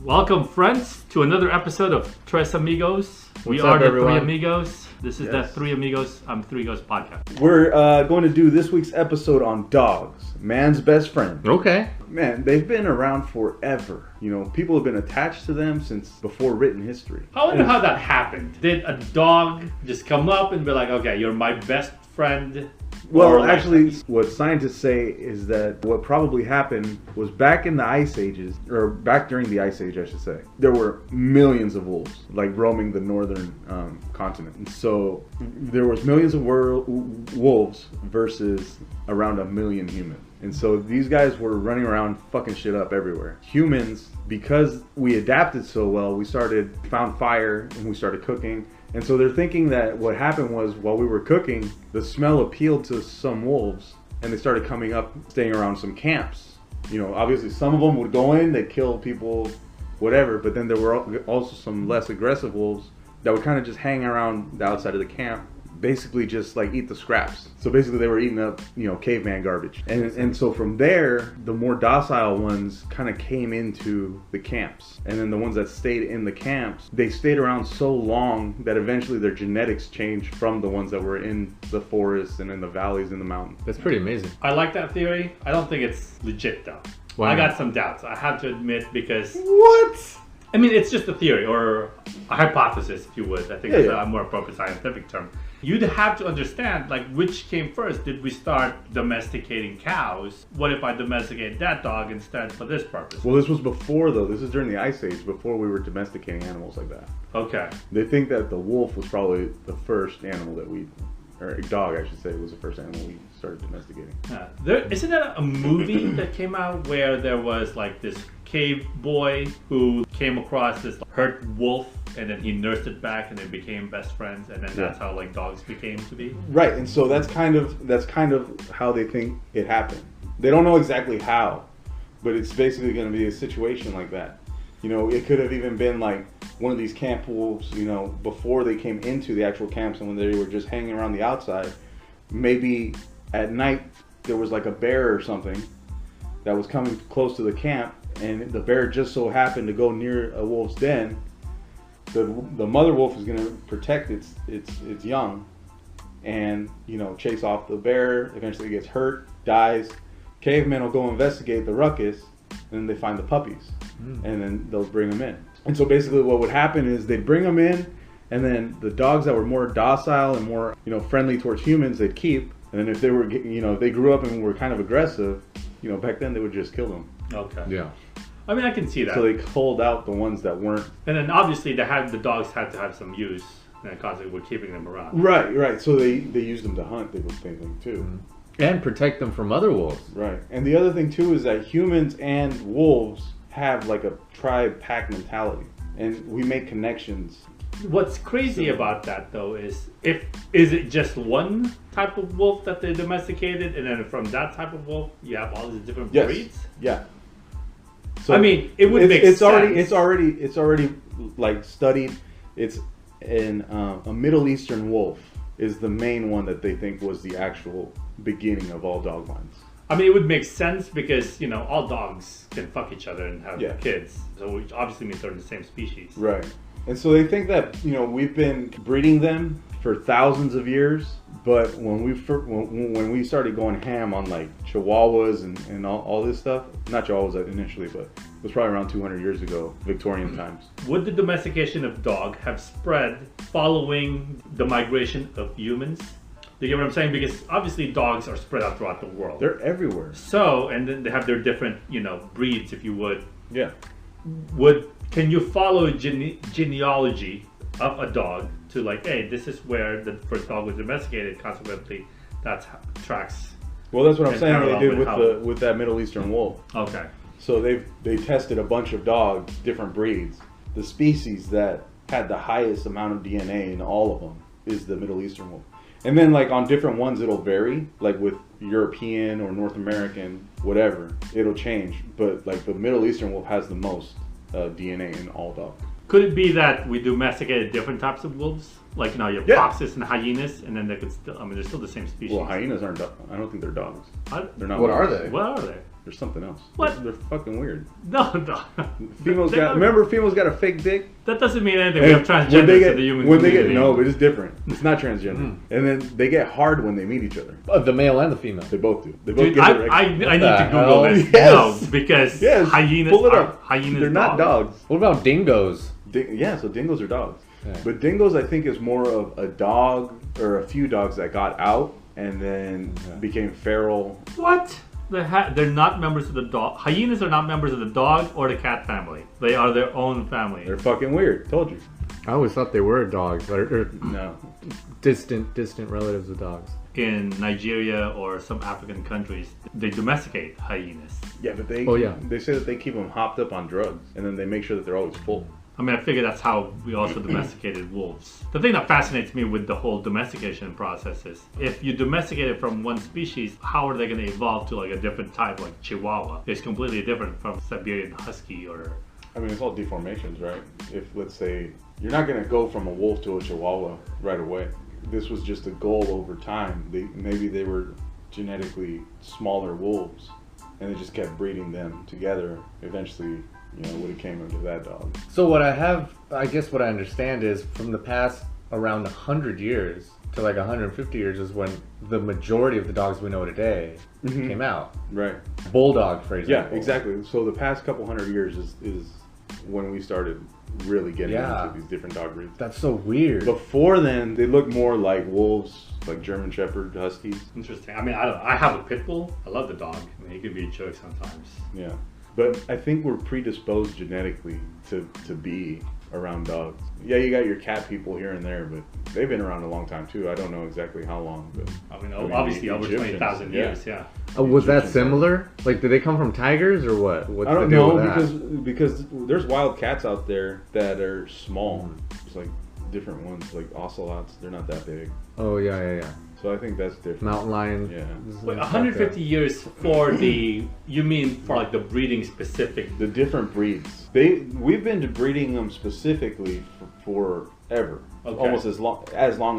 Welcome, friends, to another episode of Tres Amigos. We What's are up, the everyone? Three Amigos. This is the Yes. Three Amigos. I'm Three Ghosts podcast. We're going to do this week's episode on dogs, man's best friend. Okay. Man, they've been around forever. You know, people have been attached to them since before written history. I wonder how that happened. Did a dog just come up and be like, okay, you're my best friend? Well, Or like- actually, what scientists say is that what probably happened was back in the Ice Ages, or back during the Ice Age, I should say, there were millions of wolves, like roaming the northern continent. And so there was millions of wolves versus around 1 million humans. And so these guys were running around fucking shit up everywhere. Humans, because we adapted so well, we found fire and we started cooking. And so they're thinking that what happened was while we were cooking, the smell appealed to some wolves and they started coming up, staying around some camps. You know, obviously some of them would go in, they'd kill people, whatever, but then there were also some less aggressive wolves that would kind of just hang around the outside of the camp, basically just like eat the scraps. So basically they were eating up, caveman garbage. And so from there, the more docile ones kind of came into the camps. And then the ones that stayed in the camps, they stayed around so long that eventually their genetics changed from the ones that were in the forests and in the valleys and the mountains. That's pretty amazing. I like that theory. I don't think it's legit, though. Why I not? got some doubts. I have to admit, because... What? I mean, it's just a theory or a hypothesis, if you would. I think Yeah, it's yeah. a more appropriate scientific term. You'd have to understand, like, which came first. Did we start domesticating cows? What if I domesticate that dog instead for this purpose? Well, this was before, though. This is during the Ice Age, before we were domesticating animals like that. Okay. They think that the wolf was probably the first animal that or a dog, I should say, was the first animal we started domesticating. Yeah. Isn't there a movie that came out where there was like this cave boy who came across this hurt wolf and then he nursed it back and they became best friends, and then that's how like dogs became to be? Right, and so that's kind of how they think it happened. They don't know exactly how, but it's basically going to be a situation like that. You know, it could have even been like one of these camp wolves, before they came into the actual camps and when they were just hanging around the outside. Maybe at night there was like a bear or something that was coming close to the camp, and the bear just so happened to go near a wolf's den. The mother wolf is going to protect its young and, chase off the bear. Eventually it gets hurt, dies. Cavemen will go investigate the ruckus, and then they find the puppies, and then they'll bring them in. And so basically what would happen is they'd bring them in, and then the dogs that were more docile and more, friendly towards humans, they'd keep. And then if they were, if they grew up and were kind of aggressive, back then they would just kill them. Okay. Yeah. I mean, I can see that. So they culled out the ones that weren't. And then obviously the dogs had to have some use, and constantly were keeping them around. Right. So they used them to hunt, they were thinking too. And protect them from other wolves. Right. And the other thing too is that humans and wolves have like a tribe pack mentality, and we make connections. What's crazy about that, though, is it just one type of wolf that they domesticated, and then from that type of wolf you have all these different Yes. breeds? Yeah. So I mean, it would make it's sense. It's already like studied. It's in a Middle Eastern wolf is the main one that they think was the actual beginning of all dog lines. I mean, it would make sense because, all dogs can fuck each other and have Yeah. kids. So which obviously means they're in the same species. Right. And so they think that, we've been breeding them for thousands of years, but when we started going ham on like Chihuahuas and all this stuff, not Chihuahuas initially, but it was probably around 200 years ago, Victorian times. Would the domestication of dog have spread following the migration of humans? Do you get what I'm saying? Because obviously dogs are spread out throughout the world. They're everywhere. So, and then they have their different, breeds, if you would. Yeah. Can you follow genealogy of a dog to like, hey, this is where the first dog was domesticated, consequently, that's how tracks. Well, that's what I'm And saying parallel they did with with that Middle Eastern wolf. Okay. So they tested a bunch of dogs, different breeds. The species that had the highest amount of DNA in all of them is the Middle Eastern wolf. And then like on different ones it'll vary, like with European or North American, whatever, it'll change. But like the Middle Eastern wolf has the most DNA in all dogs. Could it be that we domesticated different types of wolves? Like, you have foxes and hyenas, and then they could still, they're still the same species. Well, hyenas aren't, I don't think they're dogs. They're not. What are they? What are they? They're something else. What? They're fucking weird. No, no. Females They're got. not- Remember, females got a fake dick. That doesn't mean anything. We have when transgenders they get, in the human when they get, community. no, but it's different. It's not transgender. And then they get hard when they meet each other. The male and the female. They both do. They both Dude, get I erect. need to the Google hell? this. Yes. No, because Yes, hyenas pull it are up. hyenas. They're not dogs. What about dingoes? Yeah, so dingoes are dogs. Yeah. But dingoes, I think, is more of a dog or a few dogs that got out and then became feral. What? They're not members of the dog. Hyenas are not members of the dog or the cat family. They are their own family. They're fucking weird. Told you. I always thought they were dogs, or No. distant relatives of dogs. In Nigeria or some African countries, they domesticate hyenas. Yeah, but they. Oh, yeah. They say that they keep them hopped up on drugs, and then they make sure that they're always full. I mean, I figure that's how we also domesticated wolves. The thing that fascinates me with the whole domestication process is if you domesticate it from one species, how are they going to evolve to like a different type, like Chihuahua? It's completely different from Siberian Husky or. I mean, it's all deformations, right? If, let's say, you're not going to go from a wolf to a Chihuahua right away. This was just a goal over time. Maybe they were genetically smaller wolves, and they just kept breeding them together. Eventually, would have came into that dog. So what I guess what I understand is from the past around 100 years to like 150 years is when the majority of the dogs we know today came out. Right. Bulldog, for Yeah, example. exactly. So the past couple hundred years is when we started really getting into these different dog breeds. That's so weird. Before then, they looked more like wolves, like German Shepherd, Huskies. Interesting. I mean, I have a pit bull. I love the dog. I mean, he can be a jerk sometimes. Yeah. But I think we're predisposed genetically to be around dogs. Yeah, you got your cat people here and there, but they've been around a long time too. I don't know exactly how long, but I mean obviously the over Egyptians, 20,000 years, yeah. Was that Egyptians. similar? Like, did they come from tigers or what? What's I don't the deal know with that? because there's wild cats out there that are small. It's like different ones, like ocelots. They're not that big, Oh yeah. so I think that's different. Mountain lion. Yeah. Wait, 150 years for you mean for like the breeding specific? The different breeds. We've been breeding them specifically for forever. Okay. Almost as long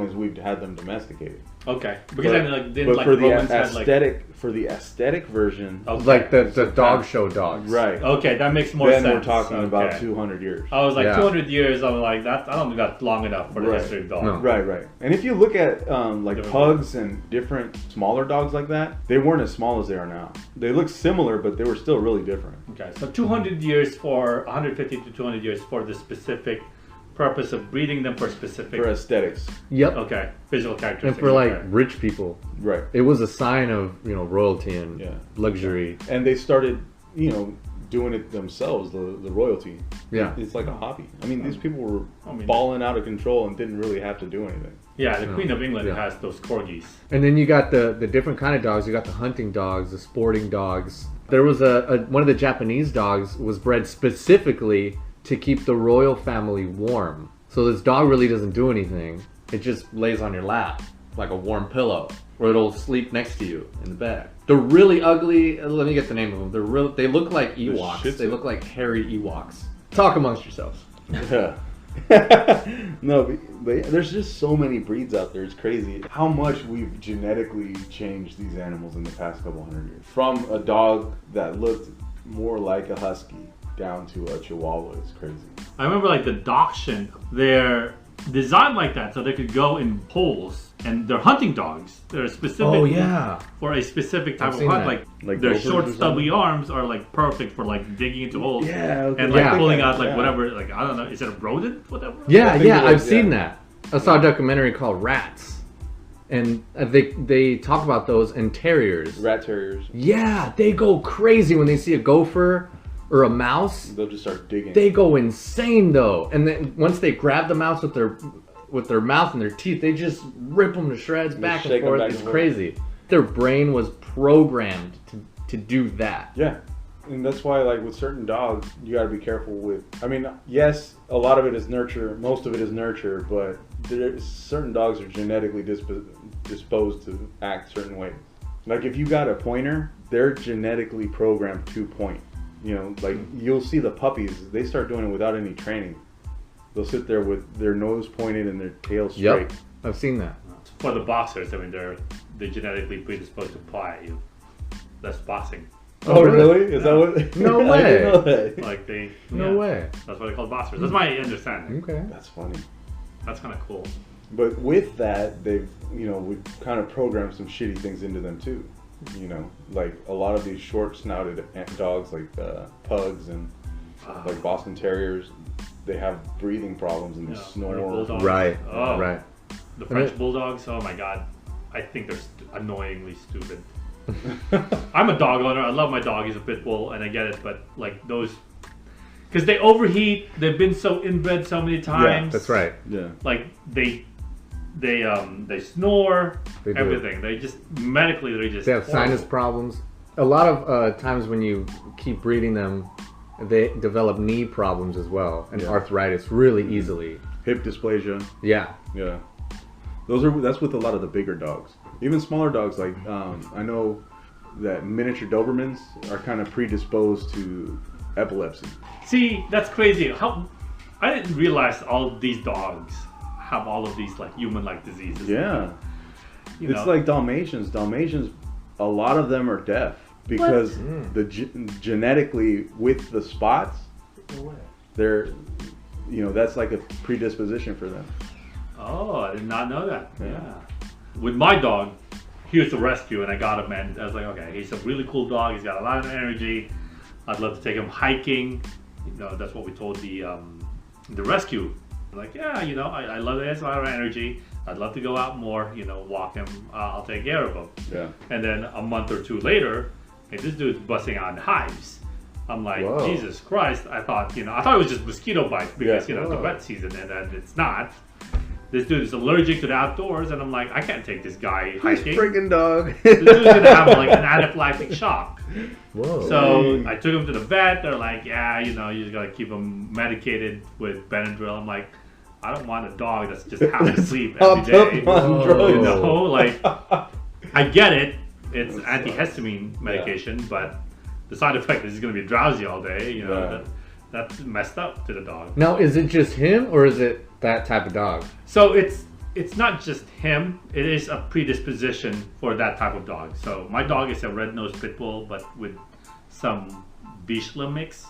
as we've had them domesticated. Okay, because I mean, like, didn't but like for the Romans had like aesthetic version, okay. Like the dog show dogs. right? Okay, that makes more Then sense. we're talking about Okay. 200 years. I was like Yeah. 200 years. I'm like that. I don't think that's long enough for the Right. history of dogs. No. Right. And if you look at like Different pugs and different smaller dogs like that, they weren't as small as they are now. They look similar, but they were still really different. Okay, so 200 years for 150 to 200 years for the specific purpose of breeding them for specific. For aesthetics, Yep. Okay, visual And characteristics. for like okay. rich people, right? it was a sign of royalty and Yeah. luxury. And they started, doing it themselves. The royalty. Yeah. It's like a hobby. I mean, these people were I mean- balling out of control and didn't really have to do anything. Yeah, the Queen of England Yeah. has those corgis. And then you got the different kind of dogs. You got the hunting dogs, the sporting dogs. There was one of the Japanese dogs was bred specifically to keep the royal family warm. So this dog really doesn't do anything. It just lays on your lap like a warm pillow, or it'll sleep next to you in the bed. They're really ugly. Let me get the name of them. They look like Shih Ewoks. Tzu. They look like hairy Ewoks. Talk amongst yourselves. Yeah. No, but there's just so many breeds out there. It's crazy how much we've genetically changed these animals in the past couple hundred years. From a dog that looked more like a husky down to a Chihuahua. It's crazy. I remember like the Dachshund, they're designed like that so they could go in holes, and they're hunting dogs. They're specific Oh yeah. for a specific type I've of seen hunt. that. Like their gophers short, or stubby something? arms are like perfect for like digging into holes. Yeah, okay. And like Yeah. pulling out like Yeah. whatever. Like I don't know, is it a rodent? Whatever. Yeah, think yeah, it was, I've seen yeah. that. I saw a documentary called Rats, and they talk about those and terriers. Rat terriers. Yeah, they go crazy when they see a gopher or a mouse. They'll just start digging. They go insane though, and then once they grab the mouse with their mouth and their teeth, they just rip them to shreds back and shake 'em forth. back It's and forth. crazy. Their brain was programmed to do that. Yeah. And that's why, like, with certain dogs, you got to be careful with. I mean, yes, a lot of it is nurture. Most of it is nurture, but certain dogs are genetically disposed to act certain ways. Like, if you got a pointer, they're genetically programmed to point. Like, you'll see the puppies, they start doing it without any training. They'll sit there with their nose pointed and their tail straight. Yep, I've seen that. For the boxers, I mean, they're genetically predisposed to paw at you. That's boxing. Oh, really? Is that what? No I didn't know way. that. Like they. No yeah, way. That's what they call boxers. That's my understanding. Okay. That's funny. That's kind of cool. But with that, they've, we've kind of programmed some shitty things into them too. Like a lot of these short-snouted dogs, like pugs and like Boston Terriers, they have breathing problems and they Yeah, snore. bulldogs. Right. Oh. Right. The French bulldogs. Oh my god, I think they're annoyingly stupid. I'm a dog owner. I love my dog. He's a pit bull, and I get it. But like those, because they overheat. They've been so inbred so many times. That's right. Yeah. Like they snore. They do. Everything. They just medically they're just. They have horrible. sinus problems. A lot of times when you keep breeding them, they develop knee problems as well and Yeah. arthritis really easily. Hip dysplasia. Yeah. Yeah. That's with a lot of the bigger dogs. Even smaller dogs, like I know that miniature Dobermans are kind of predisposed to epilepsy. See, that's crazy. How I didn't realize all of these dogs have all of these like human-like diseases. Yeah. You It's know. like Dalmatians. Dalmatians, a lot of them are deaf because the genetically with the spots, they're, that's like a predisposition for them. Oh, I did not know that. Yeah. Yeah. With my dog, he was a rescue, and I got him, and I was like, okay, he's a really cool dog. He's got a lot of energy. I'd love to take him hiking. That's what we told the rescue. Like, yeah, I love that. He has a lot of energy. I'd love to go out more. Walk him. I'll take care of him. Yeah. And then a month or two later, hey, this dude's busting out in hives. I'm like, Whoa. Jesus Christ! I thought it was just mosquito bites because Yeah. the wet season, and it's not. This dude is allergic to the outdoors, and I'm like, I can't take this guy This hiking. friggin' dog. This dude's gonna have like an anaphylactic shock. Whoa. So I took him to the vet. They're like, yeah, you just gotta keep him medicated with Benadryl. I'm like, I don't want a dog that's just half asleep every day. on Whoa. drugs. Like, I get it. It's antihistamine medication, but the side effect is he's gonna be drowsy all day. Yeah. That's messed up to the dog. Now, is it just him or is it that type of dog? So it's not just him. It is a predisposition for that type of dog. So my dog is a red-nosed pit bull, but with some Bichla mix.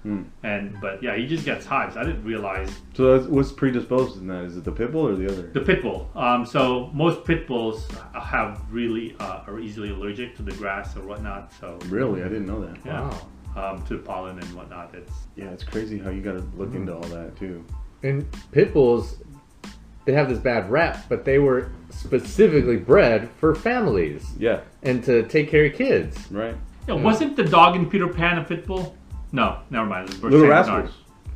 But yeah, he just gets hives. I didn't realize So what's predisposed in that? Is it the pit bull or the other? the pit bull. So most pit bulls are easily allergic to the grass or whatnot. So Really? I didn't know that. yeah, Wow. to pollen and whatnot. Yeah, it's crazy how you gotta look into all that too. And pit bulls, they have this bad rap, but they were specifically bred for families Yeah, and to take care of kids. right. Yeah, wasn't the dog in Peter Pan a pit bull? No, never mind. It was Little Saint Rascals.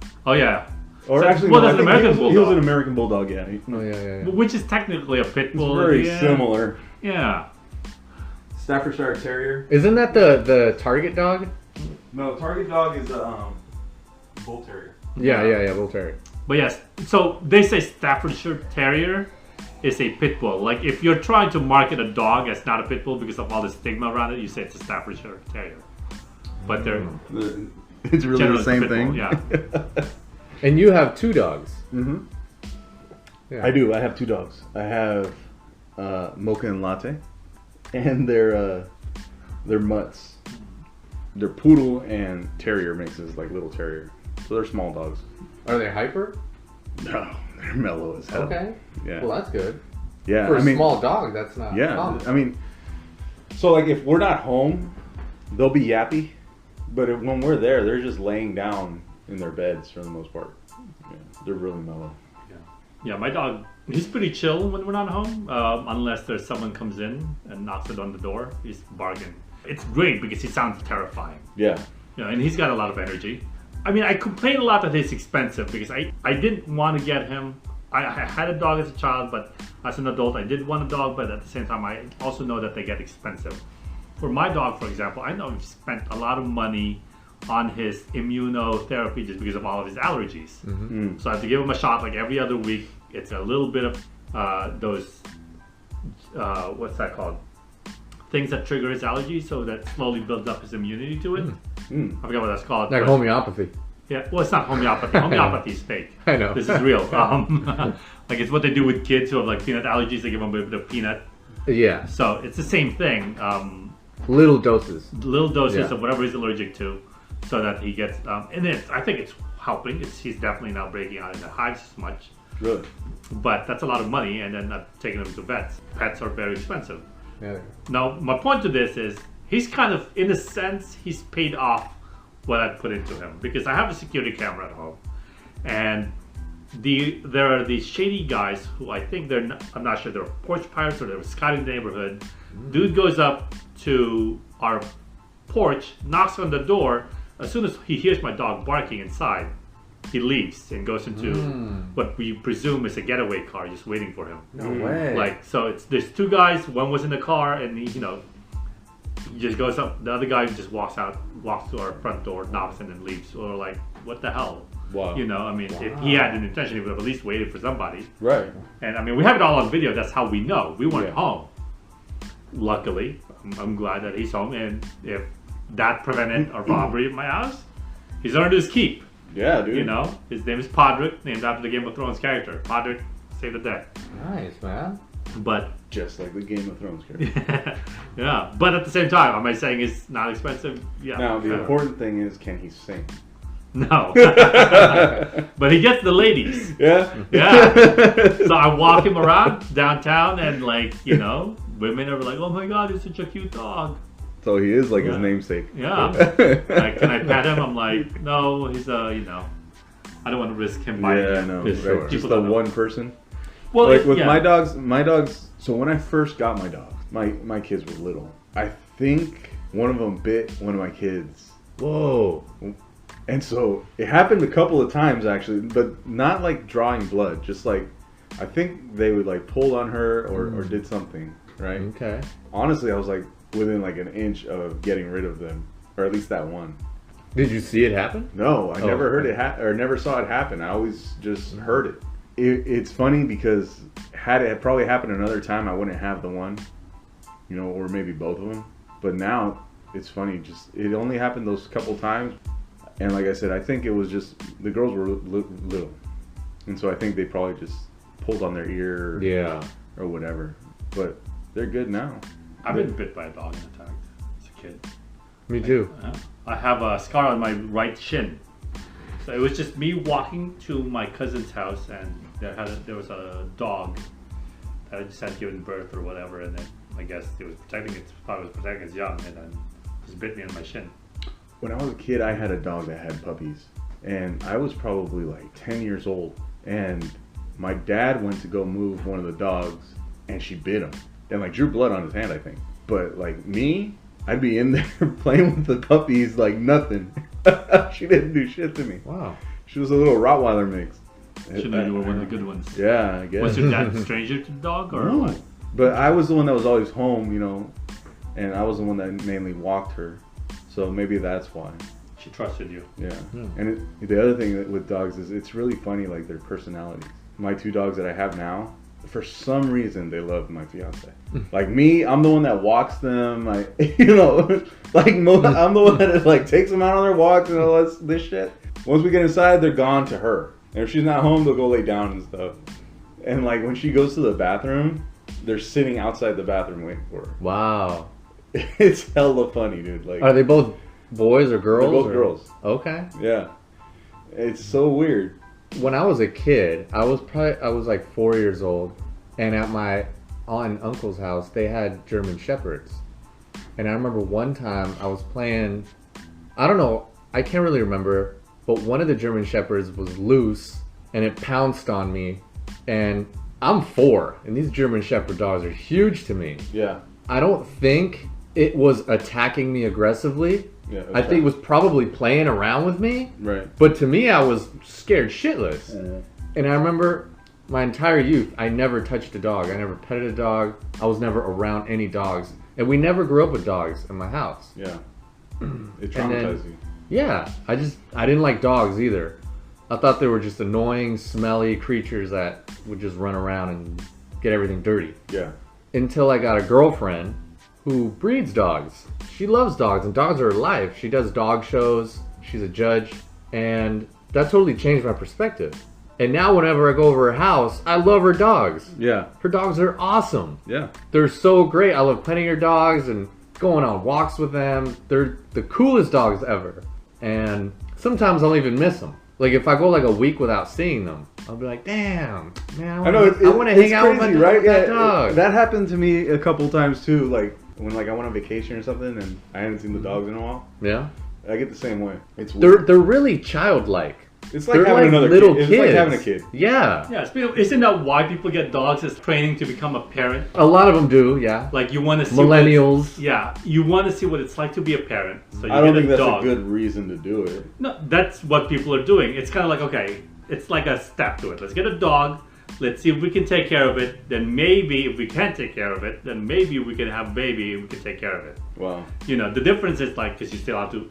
Bernard. Oh yeah. Or So- actually, well, no, I there's an think American he was bulldog. an American bulldog. Yeah, Oh, yeah. Which is technically a pit it's bull. very yeah. similar. Yeah. Staffordshire Terrier. Isn't that the target dog? No, target dog is a bull terrier. Yeah, bull terrier. But yes, so they say Staffordshire Terrier is a pit bull. Like if you're trying to market a dog as not a pit bull because of all the stigma around it, you say it's a Staffordshire Terrier. But they're It's really generally the same pit bull, thing. yeah. And you have 2 dogs. Mm-hmm. Yeah. I do. I have 2 dogs. I have Mocha and Latte, and they're mutts. They're poodle and terrier mixes, like little terrier. So they're small dogs. Are they hyper? No, they're mellow as hell. Okay. Yeah. Well, that's good. Yeah. For I a mean, small dog, that's not yeah. common. I mean, so like if we're not home, they'll be yappy, but when we're there, they're just laying down in their beds for the most part. Yeah, they're really mellow. Yeah, my dog, he's pretty chill when we're not home, unless there's someone comes in and knocks it on the door. He's bargain. It's great because he sounds terrifying. Yeah. And he's got a lot of energy. I mean, I complain a lot that he's expensive because I didn't want to get him. I had a dog as a child, but as an adult, I did want a dog, but at the same time, I also know that they get expensive. For my dog, for example, I know I've spent a lot of money on his immunotherapy just because of all of his allergies. So I have to give him a shot like every other week. It's a little bit of those, what's that called? Things that trigger his allergies, so that slowly builds up his immunity to it. I forgot what that's called. Like but- homeopathy. Yeah, well, it's not homeopathy. Homeopathy is fake. I know. This is real. Like it's what they do with kids who have like peanut allergies. They give them a bit of peanut. Yeah. So it's the same thing. Little doses. little doses Yeah. of whatever he's allergic to, so that he gets. And I think it's helping. He's definitely not breaking out into hives as much, Really? but that's a lot of money, and then not taking him to vets. Pets are very expensive. Yeah. Now, my point to this is he's kind of, in a sense, he's paid off what I put into him, because I have a security camera at home, and there are these shady guys who I think I'm not sure they're porch pirates or they're scouting the neighborhood. Dude goes up to our porch, knocks on the door. As soon as he hears my dog barking inside, he leaves and goes into what we presume is a getaway car just waiting for him. No way. Like, so there's two guys, one was in the car, and he just goes up. The other guy just walks to our front door, knocks, and then leaves. So we're like, what the hell? Wow. I mean, if he had an intention, he would have at least waited for somebody. Right. And I mean, we have it all on video. That's how we know. We weren't Yeah. home. Luckily, I'm glad that he's home. And if that prevented a robbery at my house, he's earned his keep. Yeah, dude. His name is Podrick, named after the Game of Thrones character. Podrick saved the day. Nice, man. But Just like the Game of Thrones character. yeah, but at the same time, am I saying it's not expensive? Yeah. Now, the important thing is, can he sing? No. But he gets the ladies. Yeah? Yeah. So I walk him around downtown, and women are like, "Oh my God, he's such a cute dog." So he is like his Yeah. namesake. Yeah. Like, can I pet him? I'm like, no, he's I don't want to risk him biting. Yeah, I him. know. Because Right? people Just the don't know. one person. Well, Like with yeah. my dogs. So when I first got my dogs, my kids were little. I think one of them bit one of my kids. Whoa. And so it happened a couple of times actually, but not like drawing blood. Just like, I think they would like pull on her or did something, right? Okay. Honestly, I was like within like an inch of getting rid of them, or at least that one. Did you see it happen? No, I Oh, never heard okay. it or never saw it happen. I always just heard it. It's funny because had it probably happened another time, I wouldn't have the one, or maybe both of them. But now it's funny. Just it only happened those couple times, and like I said, I think it was just the girls were little, and so I think they probably just pulled on their ear, Yeah. or whatever. But they're good now. I've been bit by a dog and attacked as a kid. Me too. I have a scar on my right shin. So it was just me walking to my cousin's house, and there was a dog that had just had given birth or whatever, and then I guess it was protecting its young, and then just bit me on my shin. When I was a kid, I had a dog that had puppies, and I was probably like 10 years old, and my dad went to go move one of the dogs, and she bit him, and like drew blood on his hand, I think. But like me, I'd be in there playing with the puppies like nothing. She didn't do shit to me. Wow. She was a little Rottweiler mix. Should know you were one of the good ones. Yeah, I guess. Was your dad a stranger to the dog, or No. what? But I was the one that was always home, and I was the one that mainly walked her. So maybe that's why. She trusted you. Yeah. And the other thing with dogs is it's really funny, like their personalities. My two dogs that I have now, for some reason, they love my fiance. Like me, I'm the one that walks them. I'm the one that like takes them out on their walks and all this shit. Once we get inside, they're gone to her. And if she's not home, they'll go lay down and stuff. And like when she goes to the bathroom, they're sitting outside the bathroom waiting for her. Wow. It's hella funny, dude. Like, Are they both boys or girls? they're both or- girls. Okay. Yeah. It's so weird. When I was a kid, I was like 4 years old, and at my aunt and uncle's house, they had German Shepherds. And I remember one time I was playing, I don't know, I can't really remember, but one of the German Shepherds was loose, and it pounced on me. And I'm 4, and these German Shepherd dogs are huge to me. Yeah. I don't think it was attacking me aggressively. Yeah. I think it was probably playing around with me. Right. But to me, I was scared shitless. Mhm. And I remember my entire youth, I never touched a dog. I never petted a dog. I was never around any dogs. And we never grew up with dogs in my house. Yeah. It And then- traumatized you. Yeah, I didn't like dogs either. I thought they were just annoying, smelly creatures that would just run around and get everything dirty. Yeah. Until I got a girlfriend who breeds dogs. She loves dogs, and dogs are her life. She does dog shows. She's a judge. And that totally changed my perspective. And now whenever I go over her house, I love her dogs. Yeah. Her dogs are awesome. Yeah. They're so great. I love petting her dogs, and going on walks with them. They're the coolest dogs ever. And sometimes I'll even miss them. Like if I go like a week without seeing them, I'll be like, damn, man, I want to hang out with my right? that dog. That happened to me a couple times too. Like when like I went on vacation or something and I hadn't seen the dogs in a while. Yeah. I get the same way. It's weird. They're really childlike. It's like They're having like another little kid. kids. It's like having a kid. Yeah. Yeah, isn't that why people get dogs as training to become a parent? A lot of them do, yeah. Like you want to see Millennials. you want to see what it's like to be a parent. So you I don't get think that's dog. a good reason to do it. No, that's what people are doing. It's kind of like, okay, it's like a step to it. Let's get a dog. Let's see if we can take care of it. Then maybe if we can't take care of it, then maybe we can have a baby and we can take care of it. Wow. You know, the difference is like, because you still have to,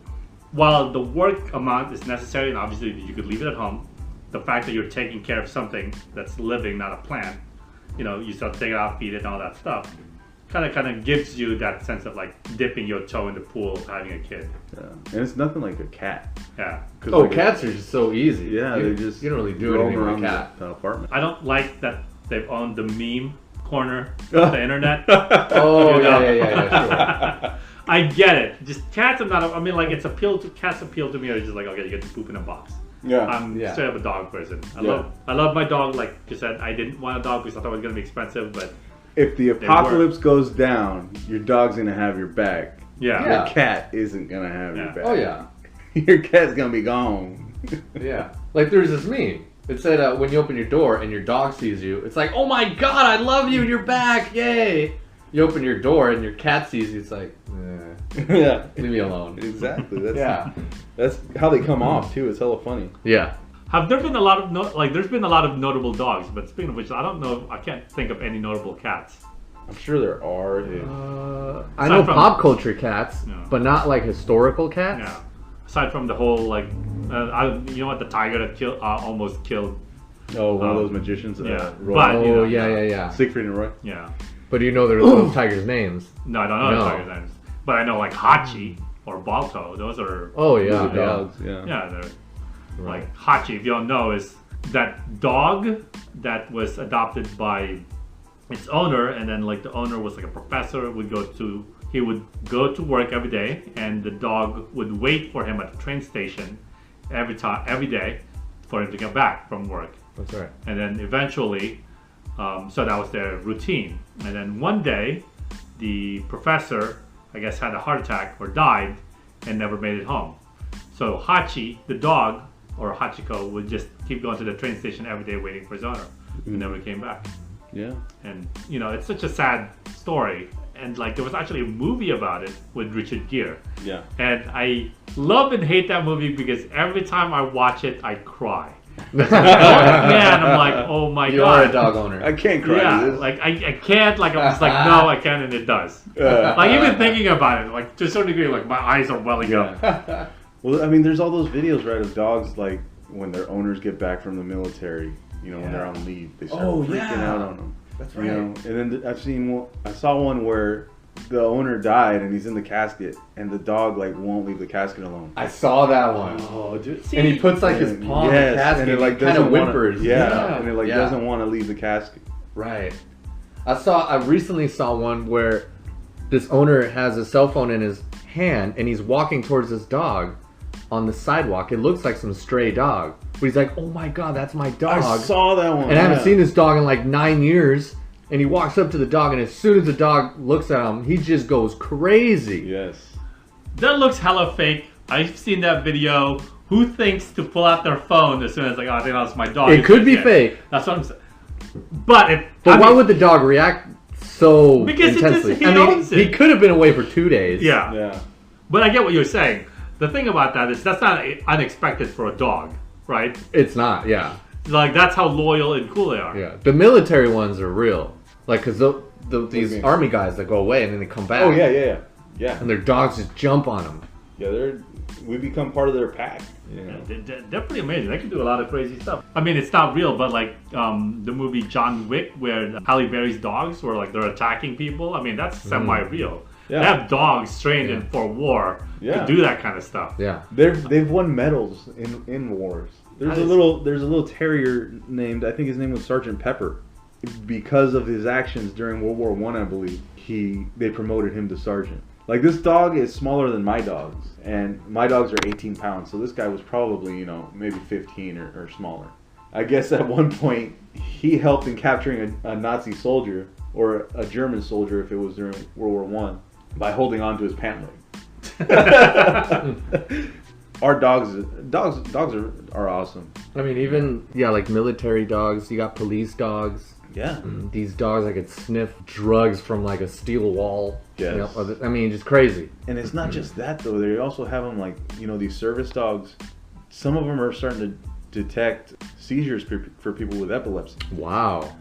while the work amount is necessary and obviously you could leave it at home, the fact that you're taking care of something that's living, not a plant, you know, you still take it out, feed it and all that stuff, kind of gives you that sense of like dipping your toe in the pool of having a kid. Yeah. And it's nothing like a cat. Yeah. Oh, Like cats are just so easy. Yeah, you, they just you don't really do roam anything with a around cat. the apartment. I don't like that they've owned the meme corner of the internet. Oh, You know? yeah, sure. I get it. Just cats are not. I mean, like it's cats appeal to me. Are just like, okay, you get to poop in a box. Yeah. I'm Yeah. straight up a dog person. Yeah. I love my dog. Like you said, I didn't want a dog because I thought it was gonna be expensive, but If the apocalypse goes down, your dog's gonna have your back. yeah. Yeah. Your cat isn't gonna have your Yeah. back. Oh, yeah. Your cat's gonna be gone. Yeah. Like there's this meme. It said when you open your door and your dog sees you, it's like, oh my god, I love you, you're back, yay. You open your door and your cat sees you, it's like, Yeah. leave me alone. Exactly. That's Yeah. That's how they come off too. It's hella funny. Yeah. Have there been a lot of there's been a lot of notable dogs, but speaking of which, I don't know. I can't think of any notable cats. I'm sure there are. I know from- pop culture cats, No. but not like historical cats. Yeah. Aside from the whole like, you know what, the tiger that almost killed. Oh, one of those magicians. yeah. Roy. But- Oh, You know, yeah. Siegfried and Roy. Yeah. But do you know there's those tigers' names? No, I don't know No. the tiger's names, but I know like Hachi or Balto. Those are Oh, Those yeah, are yeah. dogs. Yeah. yeah, they're Right. like Hachi. If you don't know, is that dog that was adopted by its owner, and then like the owner was like a professor. He would go to work every day, and the dog would wait for him at the train station every day for him to get back from work. That's right. And then eventually, so that was their routine. And then one day, the professor, I guess, had a heart attack or died and never made it home. So Hachi, the dog, or Hachiko, would just keep going to the train station every day waiting for his owner and never came back. Yeah. And, you know, it's such a sad story. And, like, there was actually a movie about it with Richard Gere. Yeah. And I love and hate that movie because every time I watch it, I cry. Man, I'm like, oh my You god. are a dog owner. I can't cry. Yeah, to this. like I can't, like I'm just like, no, I can't, and it does. Like even thinking about it, like to a certain degree, like my eyes are welling up. Well, I mean, there's all those videos, right, of dogs like when their owners get back from the military. You know, when they're on leave, they start freaking out on them. That's You know, and then I saw one where the owner died and he's in the casket, and the dog like won't leave the casket alone. I saw that one. Oh, dude. See, And he puts like his And- paw in yes, the casket and it like kind of doesn't wanna- whimpers. Yeah, and it like Yeah. doesn't want to leave the casket. Right. I recently saw one where this owner has a cell phone in his hand and he's walking towards this dog on the sidewalk. It looks like some stray dog. But he's like, oh my god, that's my dog. I saw that one. And I haven't yeah. seen this dog in like 9 years. And he walks up to the dog, and as soon as the dog looks at him, he just goes crazy. Yes. that looks hella fake. I've seen that video. Who thinks to pull out their phone as soon as like, oh, I think that's my dog? It could be Yeah. fake. That's what I'm saying. But Why would the dog react so Because it just- intensely? he I mean, owns it. he could have been away for 2 days. Yeah. Yeah. But I get what you're saying. The thing about that is that's not unexpected for a dog, right? It's not, yeah. Like that's how loyal and cool they are. Yeah. The military ones are real. Like, because these mean? army guys that go away and then they come back. Oh yeah. Yeah. And their dogs just jump on them. Yeah. We become part of their pack. You know? They're pretty amazing. They can do a lot of crazy stuff. I mean, it's not real, but like the movie John Wick, where Halle Berry's dogs were like they're attacking people. I mean, that's semi-real. Yeah. They have dogs trained in for war Yeah. to do that kind of stuff. Yeah. They've won medals in wars. There's a little terrier named, I think his name was Sergeant Pepper. Because of his actions during World War I believe, they promoted him to sergeant. Like this dog is smaller than my dogs, and my dogs are 18 pounds. So this guy was probably, you know, maybe 15 or smaller. I guess at one point he helped in capturing a Nazi soldier or a German soldier if it was during World War I by holding on to his pant leg. Our dogs are awesome. I mean, even like military dogs. You got police dogs. Yeah. These dogs that could sniff drugs from like a steel wall. Yes. You know, I mean, just crazy. And it's not just that though. They also have them like, you know, these service dogs. Some of them are starting to detect seizures for people with epilepsy. Wow.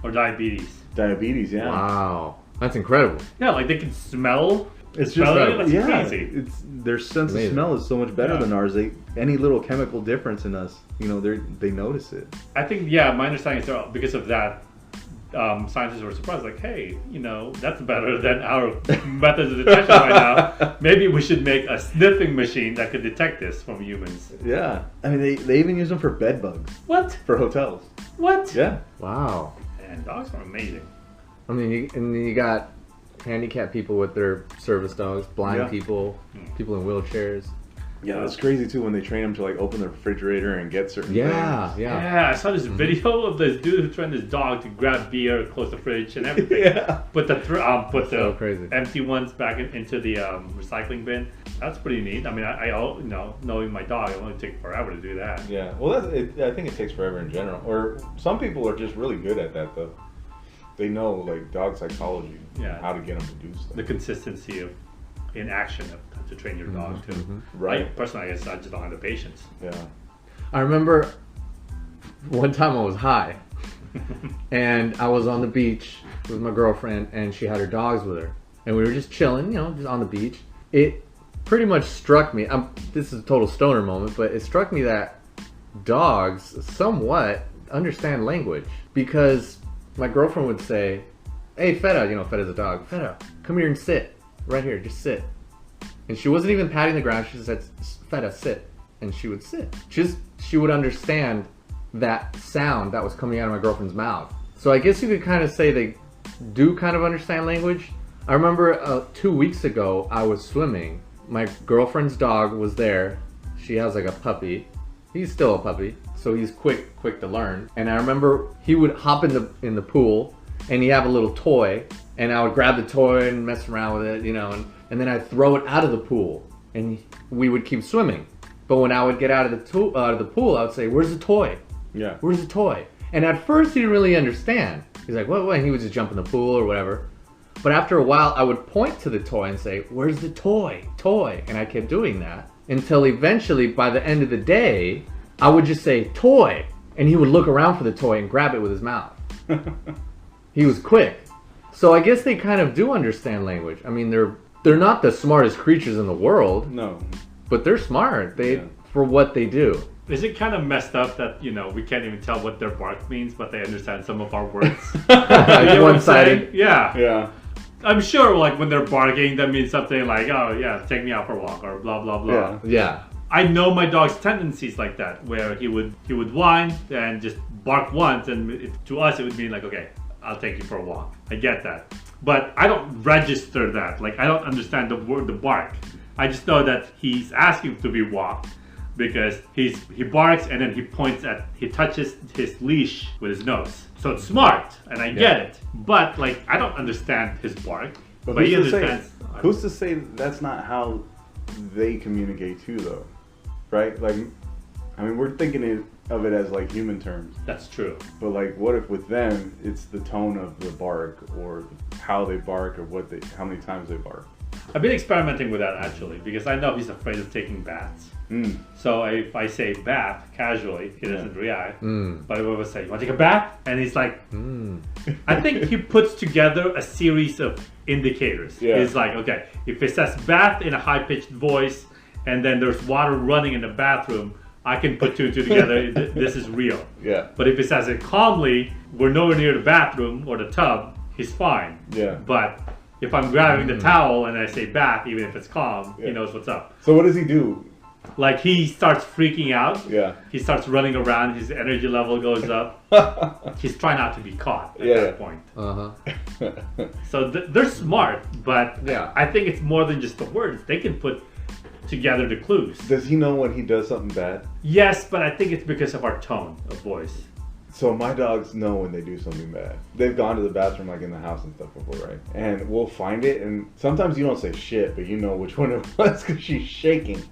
Or diabetes. Diabetes, yeah. Wow. That's incredible. Yeah, like they can smell. It's smell just it, that's yeah. crazy. Their sense Amazing. of smell is so much better than ours. Any little chemical difference in us, you know, they notice it. I think, yeah, my understanding is that because of that, scientists were surprised, like, hey, you know, that's better than our methods of detection right now. Maybe we should make a sniffing machine that could detect this from humans. Yeah. I mean, they even use them for bed bugs. What? For hotels. What? Yeah. Wow. And dogs are amazing. I mean, and then you got handicapped people with their service dogs, blind people, people in wheelchairs. Yeah, it's crazy too when they train them to like open the refrigerator and get certain things. Yeah, I saw this video of this dude who trained his dog to grab beer, close the fridge, and everything. Yeah. Put the So crazy. empty ones back into the recycling bin. That's pretty neat. I mean, I you know, knowing my dog, it only take forever to do that. Yeah. Well, I think it takes forever in general. Or some people are just really good at that though. They know like dog psychology. Yeah. How to get them to do stuff. The consistency of in action to train your dog too. Right. Personally, I guess I just don't have the patience. Yeah. I remember one time I was high and I was on the beach with my girlfriend and she had her dogs with her. And we were just chilling, you know, just on the beach. It pretty much struck me, this is a total stoner moment, but it struck me that dogs somewhat understand language. Because my girlfriend would say, hey, Feta, you know, Feta's a dog. Feta, come here and sit. Right here, just sit. And she wasn't even patting the ground. She just said, Feta, sit. And she would sit. She would understand that sound that was coming out of my girlfriend's mouth. So I guess you could kind of say they do kind of understand language. I remember 2 weeks ago, I was swimming. My girlfriend's dog was there. She has like a puppy. He's still a puppy, so he's quick to learn. And I remember he would hop in the pool, and he'd have a little toy, and I would grab the toy and mess around with it, you know, and then I'd throw it out of the pool, and we would keep swimming. But when I would get out of the pool, I would say, "Where's the toy? Yeah. Where's the toy?" And at first, he didn't really understand. He's like, "What?" And he would just jump in the pool or whatever. But after a while, I would point to the toy and say, "Where's the toy? Toy?" And I kept doing that until eventually, by the end of the day, I would just say, "Toy," and he would look around for the toy and grab it with his mouth. He was quick. So I guess they kind of do understand language. I mean, they're not the smartest creatures in the world. No. But they're smart. For what they do. Is it kind of messed up that, you know, we can't even tell what their bark means, but they understand some of our words? It's one-sided. Yeah. Yeah. I'm sure, like, when they're barking, that means something like, oh, yeah, take me out for a walk, or blah, blah, blah. Yeah. I know my dog's tendencies like that, where he would whine and just bark once, and to us it would mean like, okay, I'll take you for a walk. I get that. But I don't register that. Like, I don't understand the bark. I just know that he's asking to be walked because he barks and then he touches his leash with his nose. So it's smart, and I get it. But like, I don't understand his bark. But he understands. Who's to say that's not how they communicate too, though? Right? Like, I mean, we're thinking of it as like human terms. That's true. But like, what if with them, it's the tone of the bark, or how they bark, or how many times they bark? I've been experimenting with that actually, because I know he's afraid of taking baths. So if I say bath casually, he doesn't react. But I will say, "You want to take a bath?" And he's like, I think he puts together a series of indicators. Yeah. He's like, okay, if it says bath in a high-pitched voice, and then there's water running in the bathroom, I can put two and two together. This is real. Yeah. But if it says it calmly, we're nowhere near the bathroom or the tub, he's fine. Yeah. But if I'm grabbing the towel and I say bath, even if it's calm, he knows what's up. So what does he do? Like he starts freaking out. Yeah. He starts running around. His energy level goes up. He's trying not to be caught at that point. So they're smart, but Yeah. I think it's more than just the words. They can put together the clues. Does he know when he does something bad? Yes, but I think it's because of our tone of voice. So my dogs know when they do something bad. They've gone to the bathroom like in the house and stuff before, right? And we'll find it, and sometimes you don't say shit, but you know which one it was because she's shaking.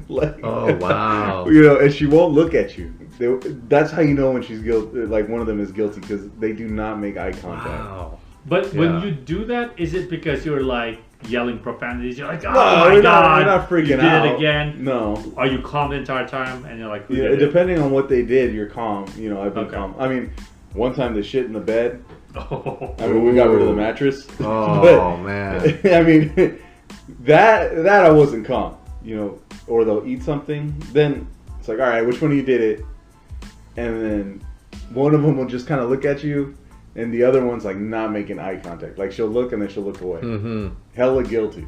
Like, Oh, wow. You know, and she won't look at you. That's how you know when she's guilty. Like one of them is guilty because they do not make eye contact. Wow. But when Yeah. you do that, is it because you're like yelling profanities? You're like, oh No, my we're god, not freaking you did out. it again. No. Are you calm the entire time? And you're like, who Yeah, did it? depending on what they did, you're calm. You know, I've been Okay. calm. I mean, one time they shit in the bed. Oh. I mean, we got rid of the mattress. Oh, man. I mean, that I wasn't calm. You know, or they'll eat something. Then it's like, all right, which one of you did it? And then one of them will just kind of look at you, and the other one's like not making eye contact. Like she'll look and then she'll look away. Mm-hmm. Hella guilty.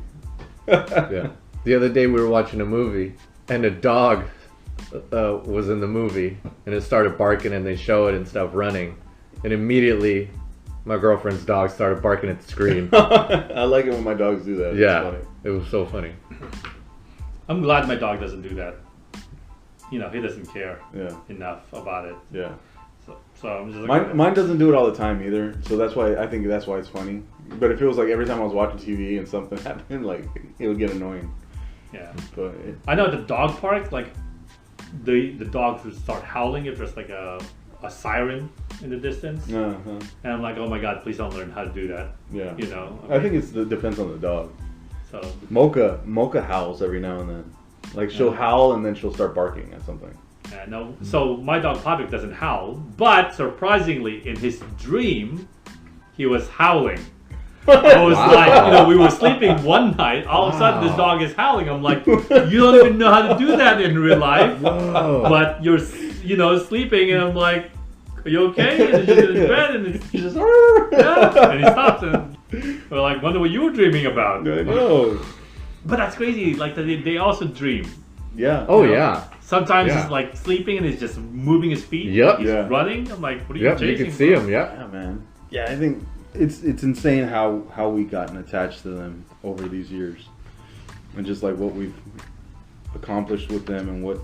Yeah. The other day we were watching a movie, and a dog was in the movie, and it started barking, and they show it and stuff running, and immediately my girlfriend's dog started barking at the screen. I like it when my dogs do that. It's Yeah, funny. it was so funny. I'm glad my dog doesn't do that. You know, he doesn't care Yeah. enough about it. Yeah. So I'm just like, Mine doesn't do it all the time either, so that's why I think that's why it's funny. But if it was like every time I was watching TV and something happened, like it would get annoying. yeah. But I know at the dog park, like the dogs would start howling if there's like a siren in the distance, uh-huh. and I'm like, oh my god, please don't learn how to do that. Yeah. You know. I think it depends on the dog. So Mocha howls every now and then. Like she'll howl and then she'll start barking at something. yeah, no. So my dog Patrick doesn't howl, but surprisingly, in his dream, he was howling. I was Wow. like, you know, we were sleeping one night. All of a sudden, this dog is howling. I'm like, you don't even know how to do that in real life. Whoa. But you're, you know, sleeping, and I'm like, are you okay? And he's in bed, and it's He's just yeah. And he stops, and we're like, wonder what you were dreaming about. I know. But that's crazy. Like they also dream. Yeah. Oh, You know? yeah. Sometimes Yeah. he's like sleeping and he's just moving his feet. Yep. He's Yeah. running. I'm like, what are you Yep, chasing? you can see him, yep. Yeah, man. Yeah, I think it's insane how we gotten attached to them over these years, and just like what we've accomplished with them, and what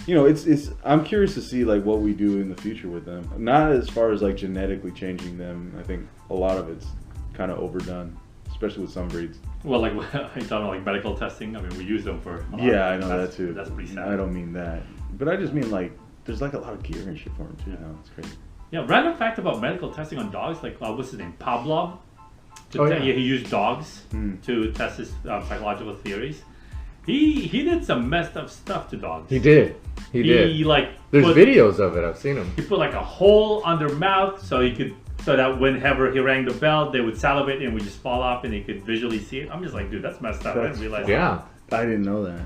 it's. I'm curious to see like what we do in the future with them. Not as far as like genetically changing them. I think a lot of it's kind of overdone, especially with some breeds. Well, like I talking about like medical testing. I mean, we use them for. a lot. Yeah, I know That's- that too. That's pretty sad. I don't mean that, but I just mean like there's like a lot of gear and shit for them too now. It's crazy. Yeah, random fact about medical testing on dogs. Like, what's his name? Pavlov. Oh, yeah. He used dogs to test his psychological theories. He did some messed up stuff to dogs. He did. He did. He like There's put, videos of it. I've seen them. He put like a hole on their mouth so that whenever he rang the bell, they would salivate and would just fall off, and he could visually see it. I'm just like, dude, that's messed up. I didn't realize. Yeah. I didn't know that.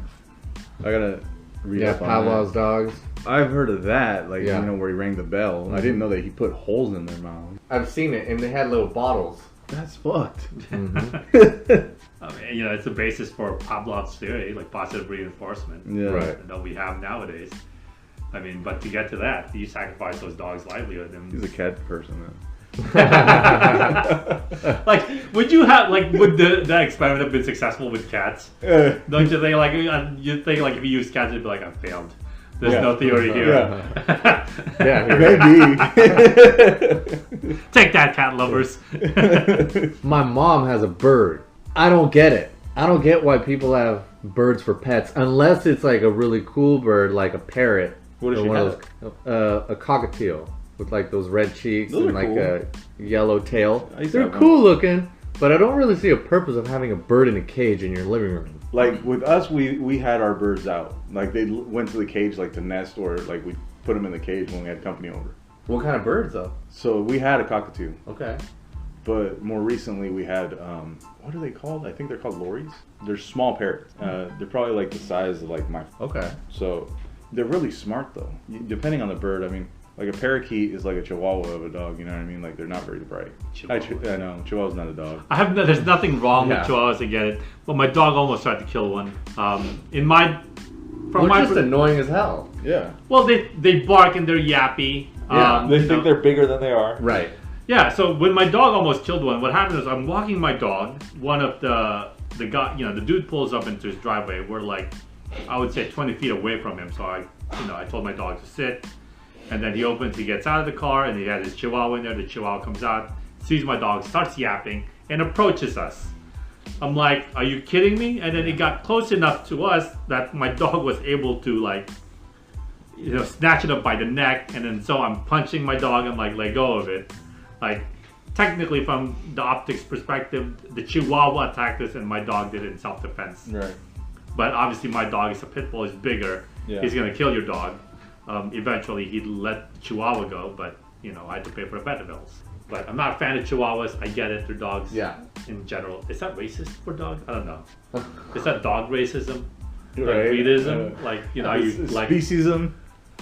I gotta read Yeah, up on that. Pavlov's dogs. I've heard of that, like Yeah. you know where he rang the bell. I didn't know that he put holes in their mouth. I've seen it, and they had little bottles. That's fucked. I mean, you know, it's the basis for Pavlov's theory, like positive reinforcement. Yeah. Right. That we have nowadays. I mean, but to get to that, you sacrifice those dogs' livelihood. He's And a cat person then. like, would the experiment have been successful with cats? Don't you think? Like, you think like if you use cats, you'd be like, I failed. There's Yeah. no theory here. Yeah, Maybe. Take that, cat lovers. My mom has a bird. I don't get it. I don't get why people have birds for pets unless it's like a really cool bird, like a parrot. What does or she one have? of those, a cockatiel with like those red cheeks Those and are like cool. a yellow tail. I used to They're have one. cool looking, but I don't really see a purpose of having a bird in a cage in your living room. Like with us, we had our birds out. Like they went to the cage like to nest, or like we put them in the cage when we had company over. What kind of birds though? So we had a cockatoo, Okay. but more recently we had what are they called? I think they're called lories. They're small parrots. They're probably like the size of like my. Okay. So they're really smart though. Depending on the bird, I mean, like a parakeet is like a chihuahua of a dog. You know what I mean? Like they're not very bright. I know chihuahua's not a dog. There's nothing wrong Yeah. with chihuahuas, I get it. But my dog almost tried to kill one. In my from Or my just annoying as hell. Yeah. well, they bark and they're yappy. Yeah. They you think know. they're bigger than they are. Right. Yeah, so when my dog almost killed one, what happened is I'm walking my dog. One of the guy, the dude pulls up into his driveway. We're like, I would say 20 feet away from him. So I told my dog to sit, and then he gets out of the car, and he had his Chihuahua in there. The Chihuahua comes out, sees my dog, starts yapping, and approaches us. I'm like, are you kidding me? And then it got close enough to us that my dog was able to snatch it up by the neck, and then so I'm punching my dog. I'm like, let go of it. Like, technically, from the optics perspective, the Chihuahua attacked us, and my dog did it in self-defense. Right. But obviously, my dog is a pit bull. He's bigger. Yeah. He's gonna kill your dog. Eventually, he'd let the Chihuahua go, but I had to pay for the vet bills. But I'm not a fan of Chihuahuas. I get it. They're dogs. Yeah. In general, is that racist for dogs? I don't know. Is that dog racism? Right. Like breedism? You like Speciesism.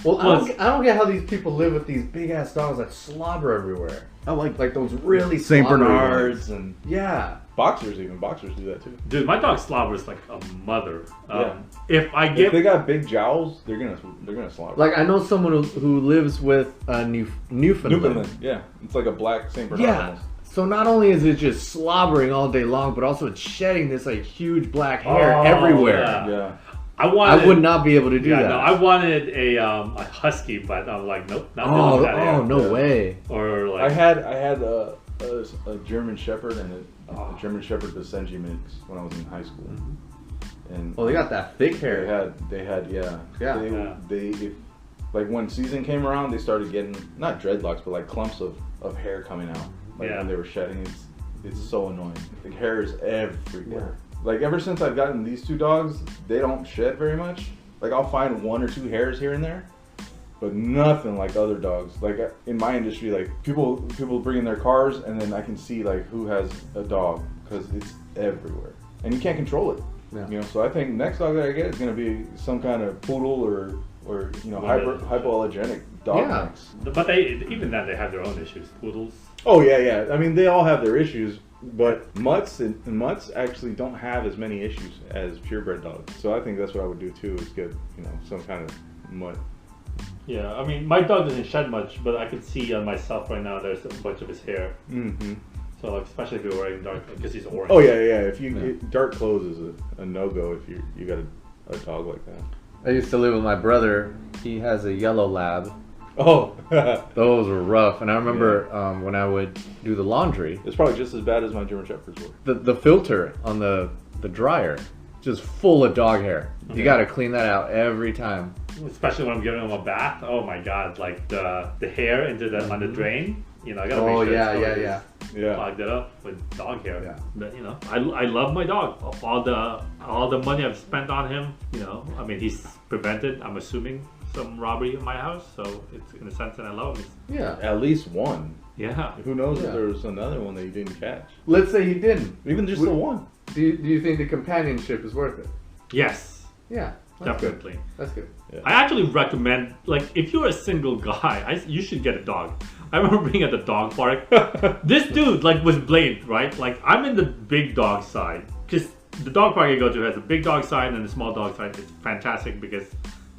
Well, Well, I don't get how these people live with these big ass dogs that slobber everywhere. I like Like those really Saint slobbery Bernards ones. and Yeah. Boxers even. Boxers do that too. Dude, my dog slobbers like a mother. Yeah. If I If give they got big jowls, they're gonna slaughter. Like I know someone who lives with Newfoundland. Newfoundland. Yeah, it's like a black Saint Bernard. Yeah. Almost. So not only is it just slobbering all day long, but also it's shedding this like huge black hair Oh, everywhere. yeah. Yeah. I wanted, I would not be able to do yeah, that. no, I wanted a husky, but I'm like, nope, not dealing oh, with that hair. oh no Yeah. way. Or I like, had a German Shepherd and Oh. a German Shepherd Basenji mix when I was in high school, and Oh, they got that thick hair. they had yeah Yeah. Yeah. they like when season came around they started getting not dreadlocks but like clumps of hair coming out like Yeah. when they were shedding. It's so annoying. The hair is everywhere. Like ever since I've gotten these two dogs, they don't shed very much. Like I'll find one or two hairs here and there, but nothing like other dogs. Like in my industry, like people bring in their cars and then I can see like who has a dog because it's everywhere and you can't control it. Yeah. So I think next dog that I get is gonna be some kind of poodle or hypoallergenic dog Yeah. mix. but even then they have their own issues. Poodles. Oh yeah. I mean they all have their issues, but mutts actually don't have as many issues as purebred dogs. So I think that's what I would do too is get some kind of mutt. Yeah, I mean, my dog doesn't shed much, but I could see on myself right now there's a bunch of his hair. Mm-hmm. So like, especially if you're wearing dark, because he's orange. Oh yeah. If you dark clothes is a no go if you got a dog like that. I used to live with my brother. He has a yellow lab. Oh, Those were rough. And I remember when I would do the laundry, it's probably just as bad as my German Shepherds were. the filter on the dryer just full of dog hair. You got to clean that out every time. Especially when I'm giving him a bath. Oh my god, like the hair into on the drain. I gotta make Oh sure yeah, it's yeah, always yeah. Yeah. clogged it up with dog hair. Yeah. But I love my dog. All the money I've spent on him. I mean, he's prevented, I'm assuming, some robbery in my house. So it's in a sense that I love him. Yeah. At least one. Yeah. Who knows Yeah. if there was another one that you didn't catch? Let's say he didn't. Even just the one. Do you think the companionship is worth it? Yes. Yeah. That's good. Definitely. That's good. I actually recommend, like, if you're a single guy, you should get a dog. I remember being at the dog park. This dude, like, was blamed, right? Like, I'm in the big dog side. Because the dog park I go to has a big dog side and the small dog side. It's fantastic because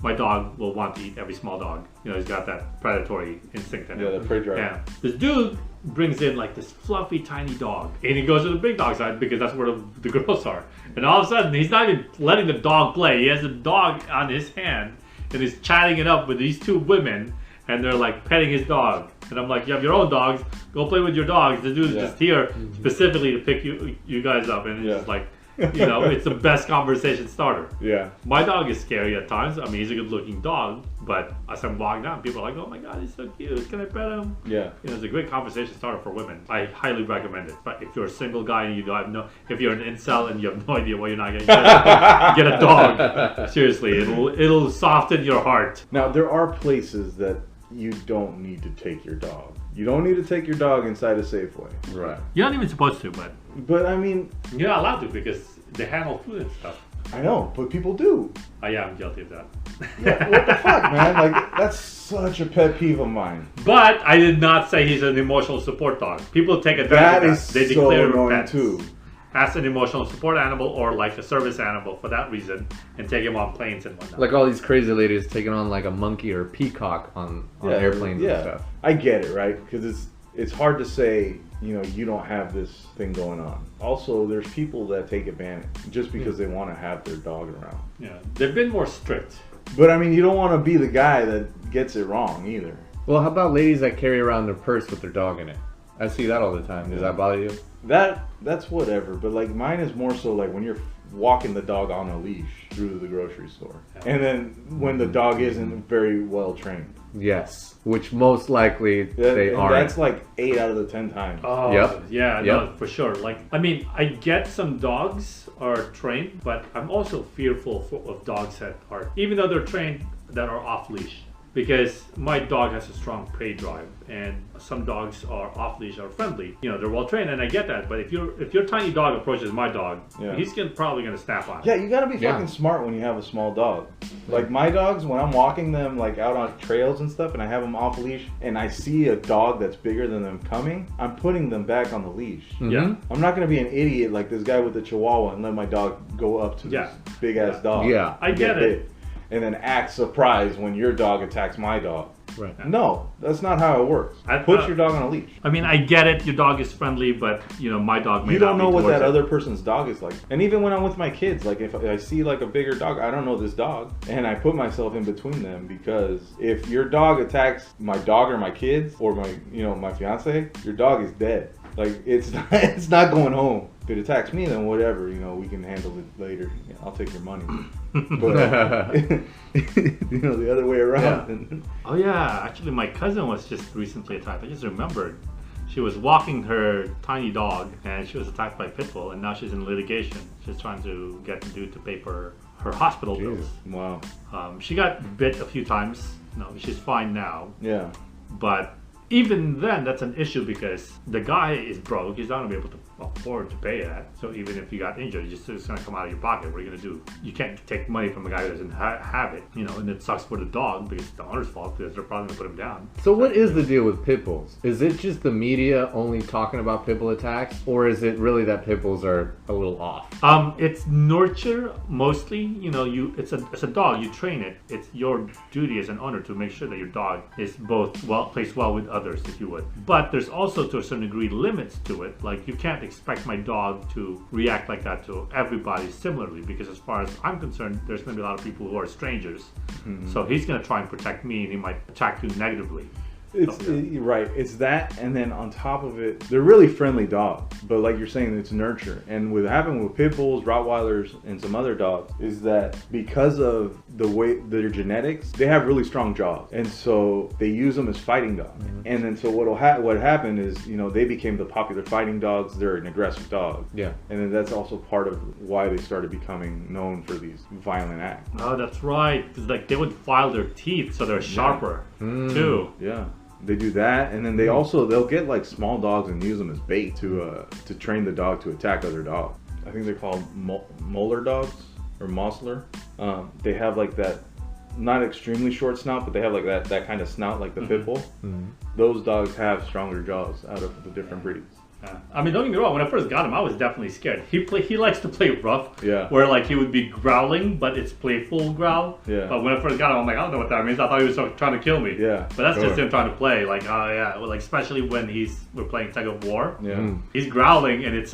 my dog will want to eat every small dog. He's got that predatory instinct in him. Yeah, the prey drive. Yeah. This dude brings in like this fluffy tiny dog and he goes to the big dog side because that's where the girls are. And all of a sudden he's not even letting the dog play. He has the dog on his hand and he's chatting it up with these two women and they're like petting his dog. And I'm like, you have your own dogs, go play with your dogs. The dude's just here specifically to pick you guys up, and it's just like, it's the best conversation starter. Yeah. My dog is scary at times. I mean, he's a good looking dog, but as I'm walking down, people are like, oh my god, he's so cute, can I pet him? Yeah. It's a great conversation starter for women. I highly recommend it. But if you're a single guy and if you're an incel and you have no idea what you're not getting, get a dog. Seriously, it'll soften your heart. Now there are places that you don't need to take your dog. You don't need to take your dog inside a Safeway. Right. You're not even supposed to, but But I mean, you're not allowed to because they handle food and stuff. I know, but people do. Oh yeah, I'm guilty of that. What the fuck, man? Like that's such a pet peeve of mine. But I did not say he's an emotional support dog. People take advantage That of is that. They so declare annoying pets. too. as an emotional support animal or like a service animal for that reason, and take him on planes and whatnot. Like all these crazy ladies taking on like a monkey or a peacock on airplanes and stuff. I get it, right? Because it's hard to say, you know, you don't have this thing going on. Also, there's people that take advantage just because they want to have their dog around. Yeah, they've been more strict. But I mean, you don't want to be the guy that gets it wrong either. Well, how about ladies that carry around their purse with their dog in it? I see that all the time. Does that bother you? That's whatever. But like mine is more so like when you're walking the dog on a leash through the grocery store, and then when the dog isn't very well trained. Yes, which most likely they aren't. That's like 8 out of the 10 times. Oh, Yep. yeah, Yep. no, for sure. Like, I mean, I get some dogs are trained, but I'm also fearful of dogs that are, even though they're trained, that are off leash. Because my dog has a strong prey drive, and some dogs are off leash, are friendly. You know, they're well trained, and I get that. But if your tiny dog approaches my dog, he's probably gonna snap on it. Yeah, you gotta be fucking smart when you have a small dog. Like my dogs, when I'm walking them like out on trails and stuff, and I have them off leash, and I see a dog that's bigger than them coming, I'm putting them back on the leash. Yeah. I'm not gonna be an idiot like this guy with the Chihuahua and let my dog go up to this big ass dog. Yeah. I get it. And then act surprised when your dog attacks my dog. Right. No, that's not how it works. Put your dog on a leash. I mean, I get it. Your dog is friendly, but you know, my dog may You not don't be know what towards that it. other person's dog is like. And even when I'm with my kids, like if I see like a bigger dog, I don't know this dog, and I put myself in between them, because if your dog attacks my dog or my kids or my fiance, your dog is dead. Like it's not going home. If it attacks me, then whatever, we can handle it later. Yeah, I'll take your money. But the other way around. Oh yeah, actually my cousin was just recently attacked. I just remembered. She was walking her tiny dog and she was attacked by a pit bull, and now she's in litigation. She's trying to get the dude to pay for her hospital bills. Wow. She got bit a few times. No, she's fine now. Yeah. But even then, that's an issue because the guy is broke. He's not going to be able to afford to pay that. So even if you got injured, it's going to come out of your pocket. What are you going to do? You can't take money from a guy who doesn't have it, and it sucks for the dog because it's the owner's fault because they're probably going to put him down. So what is the deal with pit bulls? Is it just the media only talking about pit bull attacks, or is it really that pit bulls are a little off? It's nurture mostly. It's a dog. You train it. It's your duty as an owner to make sure that your dog is both placed well with others, if you would. But there's also, to a certain degree, limits to it. Like, you can't expect my dog to react like that to everybody similarly, because as far as I'm concerned, there's going to be a lot of people who are strangers. Mm-hmm. So he's going to try and protect me, and he might attack you negatively. Right. It's that, and then on top of it, they're really friendly dogs. But like you're saying, it's nurture. And what happened with pit bulls, Rottweilers, and some other dogs is that because of the way their genetics, they have really strong jaws, and so they use them as fighting dogs. Mm-hmm. And then so what happened is they became the popular fighting dogs. They're an aggressive dog. Yeah. And then that's also part of why they started becoming known for these violent acts. Oh, that's right. Because they would file their teeth so they're sharper too. Yeah. They do that, and then they'll get like small dogs and use them as bait to train the dog to attack other dogs. I think they're called molar dogs or Mosler. They have like that, not extremely short snout, but they have like that kind of snout like the pit bull. Mm-hmm. Those dogs have stronger jaws out of the different breeds. I mean, don't get me wrong. When I first got him, I was definitely scared. He likes to play rough. Yeah. Where like he would be growling, but it's playful growl. Yeah. But when I first got him, I'm like, I don't know what that means. I thought he was trying to kill me. Yeah. But that's just him trying to play. Like, oh yeah. Well, like especially when we're playing tug of war. Yeah. He's growling and it's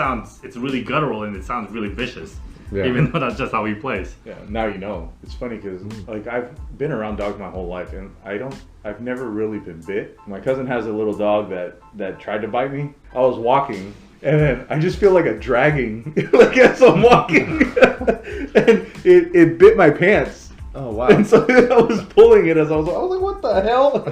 really guttural and it sounds really vicious. Yeah. Even though that's just how he plays. Yeah. Now you know. It's funny because like I've been around dogs my whole life, and I've never really been bit. My cousin has a little dog that tried to bite me. I was walking, and then I just feel like a dragging, like as I'm walking, and it bit my pants. Oh wow! And so I was pulling it as I was like, what the hell?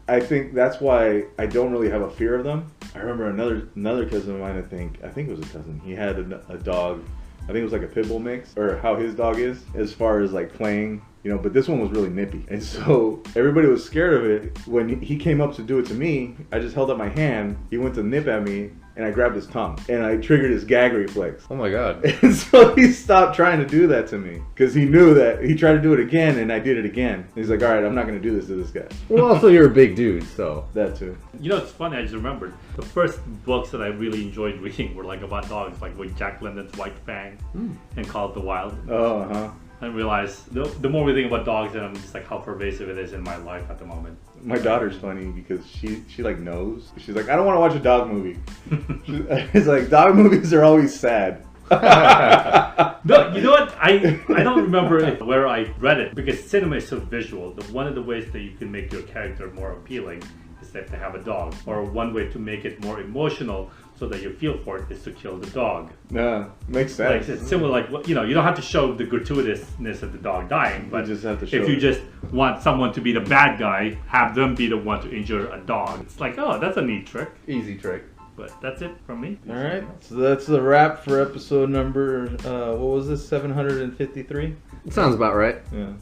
I think that's why I don't really have a fear of them. I remember another cousin of mine. I think it was a cousin. He had a dog. I think it was like a pit bull mix, or how his dog is as far as like playing You know, but this one was really nippy. And so everybody was scared of it. When he came up to do it to me, I just held up my hand. He went to nip at me, and I grabbed his tongue. And I triggered his gag reflex. Oh my god. And so he stopped trying to do that to me. Because he knew that he tried to do it again, and I did it again. And he's like, all right, I'm not going to do this to this guy. Well, also you're a big dude, so. That too. You know, it's funny, I just remembered the first books that I really enjoyed reading were like about dogs, like with Jack London's White Fang and Call of the Wild. Oh, uh-huh. I realize the more we think about dogs, and I'm just like how pervasive it is in my life at the moment. My daughter's funny because she like knows. She's like, I don't want to watch a dog movie. It's like, dog movies are always sad. No, you know what? I don't remember where I read it because cinema is so visual. One of the ways that you can make your character more appealing is that to have a dog, or one way to make it more emotional so that you feel for it is to kill the dog. Yeah, makes sense. Like, it's similar, like, you know, you don't have to show the gratuitousness of the dog dying, but You just have to show if you it. just want someone to be the bad guy, have them be the one to injure a dog. It's like, oh, that's a neat trick. Easy trick. But that's it from me. All right, so that's the wrap for episode number, what was this, 753? Sounds about right. Yeah.